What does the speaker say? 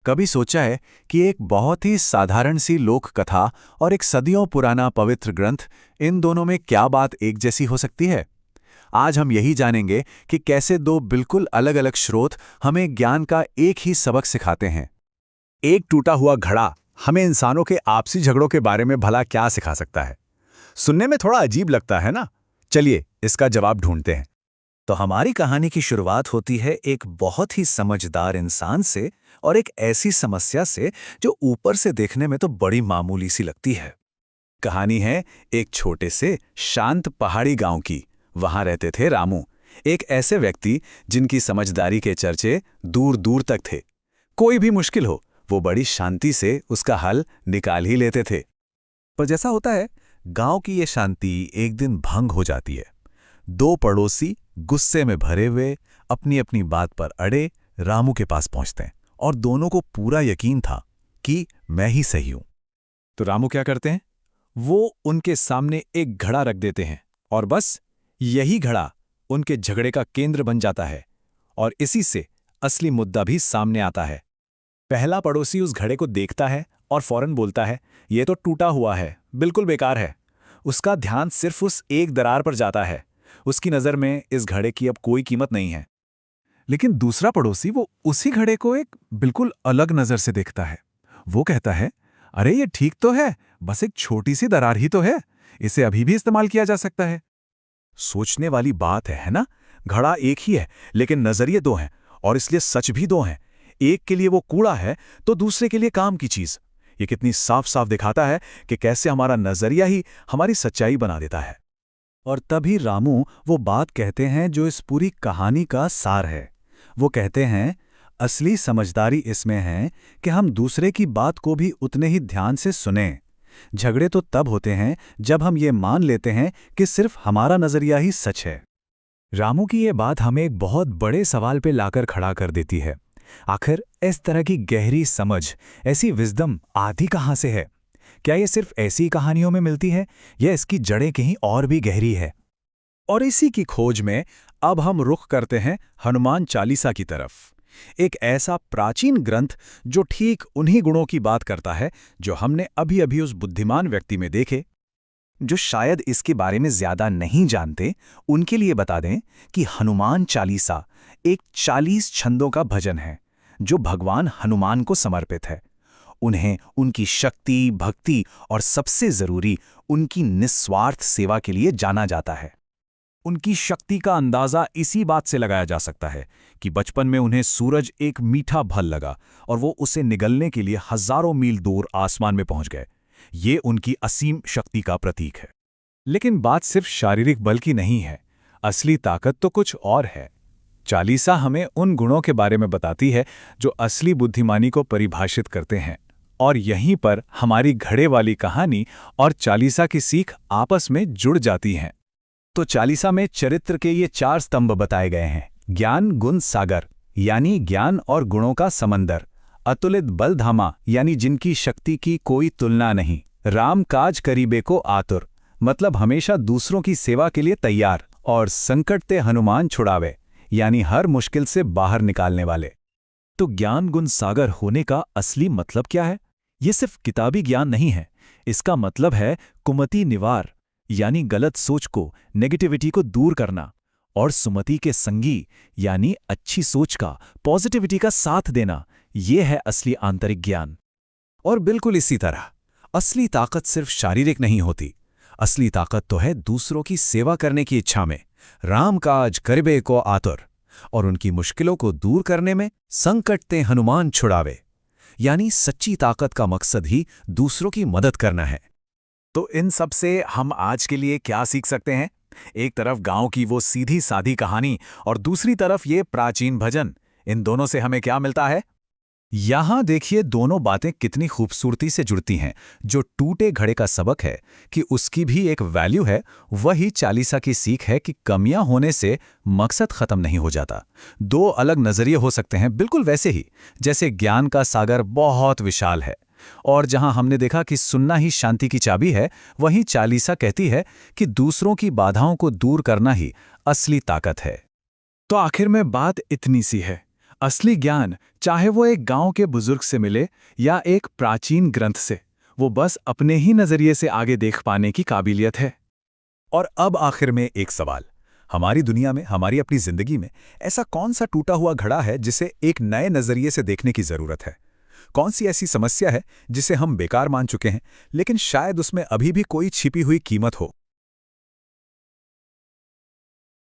कभी सोचा है कि एक बहुत ही साधारण सी लोक कथा और एक सदियों पुराना पवित्र ग्रंथ, इन दोनों में क्या बात एक जैसी हो सकती है? आज हम यही जानेंगे कि कैसे दो बिल्कुल अलग-अलग स्रोत हमें ज्ञान का एक ही सबक सिखाते हैं। एक टूटा हुआ घड़ा हमें इंसानों के आपसी झगड़ों के बारे में भला क्या सिखा सकता है? सुनने में थोड़ा अजीब लगता है ना? चलिए इसका जवाब ढूंढते हैं। तो हमारी कहानी की शुरुआत होती है एक बहुत ही समझदार इंसान से और एक ऐसी समस्या से जो ऊपर से देखने में तो बड़ी मामूली सी लगती है। कहानी है एक छोटे से शांत पहाड़ी गांव की। वहां रहते थे रामू, एक ऐसे व्यक्ति जिनकी समझदारी के चर्चे दूर दूर तक थे। कोई भी मुश्किल हो, वो बड़ी शांति से उसका हल निकाल ही लेते थे। पर जैसा होता है, गांव की ये शांति एक दिन भंग हो जाती है। दो पड़ोसी गुस्से में भरे हुए अपनी अपनी बात पर अड़े रामू के पास पहुंचते हैं और दोनों को पूरा यकीन था कि मैं ही सही हूं। तो रामू क्या करते हैं? वो उनके सामने एक घड़ा रख देते हैं और बस यही घड़ा उनके झगड़े का केंद्र बन जाता है। और इसी से असली मुद्दा भी सामने आता है। पहला पड़ोसी उस घड़े को देखता है और फौरन बोलता है, ये तो टूटा हुआ है, बिल्कुल बेकार है। उसका ध्यान सिर्फ उस एक दरार पर जाता है। उसकी नज़र में इस घड़े की अब कोई कीमत नहीं है। लेकिन दूसरा पड़ोसी वो उसी घड़े को एक बिल्कुल अलग नजर से देखता है। वो कहता है, अरे ये ठीक तो है, बस एक छोटी सी दरार ही तो है, इसे अभी भी इस्तेमाल किया जा सकता है। सोचने वाली बात है ना? घड़ा एक ही है लेकिन नजरिए दो हैं, और इसलिए सच भी दो हैं। एक के लिए वो कूड़ा है तो दूसरे के लिए काम की चीज। ये कितनी साफ साफ दिखाता है कि कैसे हमारा नजरिया ही हमारी सच्चाई बना देता है। और तभी रामू वो बात कहते हैं जो इस पूरी कहानी का सार है। वो कहते हैं, असली समझदारी इसमें है कि हम दूसरे की बात को भी उतने ही ध्यान से सुनें। झगड़े तो तब होते हैं जब हम ये मान लेते हैं कि सिर्फ हमारा नजरिया ही सच है। रामू की ये बात हमें एक बहुत बड़े सवाल पे लाकर खड़ा कर देती है। आखिर इस तरह की गहरी समझ, ऐसी विजडम आती कहाँ से है? क्या ये सिर्फ ऐसी कहानियों में मिलती है या इसकी जड़ें कहीं और भी गहरी है? और इसी की खोज में अब हम रुख करते हैं हनुमान चालीसा की तरफ। एक ऐसा प्राचीन ग्रंथ जो ठीक उन्हीं गुणों की बात करता है जो हमने अभी अभी उस बुद्धिमान व्यक्ति में देखे। जो शायद इसके बारे में ज्यादा नहीं जानते, उनके लिए बता दें कि हनुमान चालीसा एक 40 छंदों का भजन है जो भगवान हनुमान को समर्पित है। उन्हें उनकी शक्ति, भक्ति और सबसे जरूरी उनकी निस्वार्थ सेवा के लिए जाना जाता है। उनकी शक्ति का अंदाजा इसी बात से लगाया जा सकता है कि बचपन में उन्हें सूरज एक मीठा फल लगा और वो उसे निगलने के लिए हजारों मील दूर आसमान में पहुंच गए। ये उनकी असीम शक्ति का प्रतीक है। लेकिन बात सिर्फ शारीरिक बल की नहीं है, असली ताकत तो कुछ और है। चालीसा हमें उन गुणों के बारे में बताती है जो असली बुद्धिमानी को परिभाषित करते हैं। और यहीं पर हमारी घड़े वाली कहानी और चालीसा की सीख आपस में जुड़ जाती हैं। तो चालीसा में चरित्र के ये 4 स्तंभ बताए गए हैं। ज्ञान गुण सागर यानी ज्ञान और गुणों का समंदर। अतुलित बलधामा यानी जिनकी शक्ति की कोई तुलना नहीं। राम काज करीबे को आतुर मतलब हमेशा दूसरों की सेवा के लिए तैयार। और संकट ते हनुमान छुड़ावे यानी हर मुश्किल से बाहर निकालने वाले। तो ज्ञान गुण सागर होने का असली मतलब क्या है? ये सिर्फ किताबी ज्ञान नहीं है। इसका मतलब है कुमति निवार यानी गलत सोच को, नेगेटिविटी को दूर करना, और सुमति के संगी यानी अच्छी सोच का, पॉजिटिविटी का साथ देना। ये है असली आंतरिक ज्ञान। और बिल्कुल इसी तरह असली ताकत सिर्फ शारीरिक नहीं होती। असली ताकत तो है दूसरों की सेवा करने की इच्छा में। राम काज करिबे को आतुर और उनकी मुश्किलों को दूर करने में संकट ते हनुमान छुड़ावे यानी सच्ची ताकत का मकसद ही दूसरों की मदद करना है। तो इन सब से हम आज के लिए क्या सीख सकते हैं? एक तरफ गांव की वो सीधी सादी कहानी और दूसरी तरफ ये प्राचीन भजन। इन दोनों से हमें क्या मिलता है? यहां देखिए दोनों बातें कितनी खूबसूरती से जुड़ती हैं। जो टूटे घड़े का सबक है कि उसकी भी एक वैल्यू है, वही चालीसा की सीख है कि कमियां होने से मकसद खत्म नहीं हो जाता। दो अलग नजरिए हो सकते हैं, बिल्कुल वैसे ही जैसे ज्ञान का सागर बहुत विशाल है और जहां हमने देखा कि सुनना ही शांति की चाबी है, वहीं चालीसा कहती है कि दूसरों की बाधाओं को दूर करना ही असली ताकत है। तो आखिर में बात इतनी सी है, असली ज्ञान, चाहे वो एक गांव के बुजुर्ग से मिले या एक प्राचीन ग्रंथ से, वो बस अपने ही नजरिए से आगे देख पाने की काबिलियत है। और अब आखिर में एक सवाल, हमारी दुनिया में, हमारी अपनी जिंदगी में ऐसा कौन सा टूटा हुआ घड़ा है जिसे एक नए नजरिए से देखने की जरूरत है? कौन सी ऐसी समस्या है जिसे हम बेकार मान चुके हैं, लेकिन शायद उसमें अभी भी कोई छिपी हुई कीमत हो?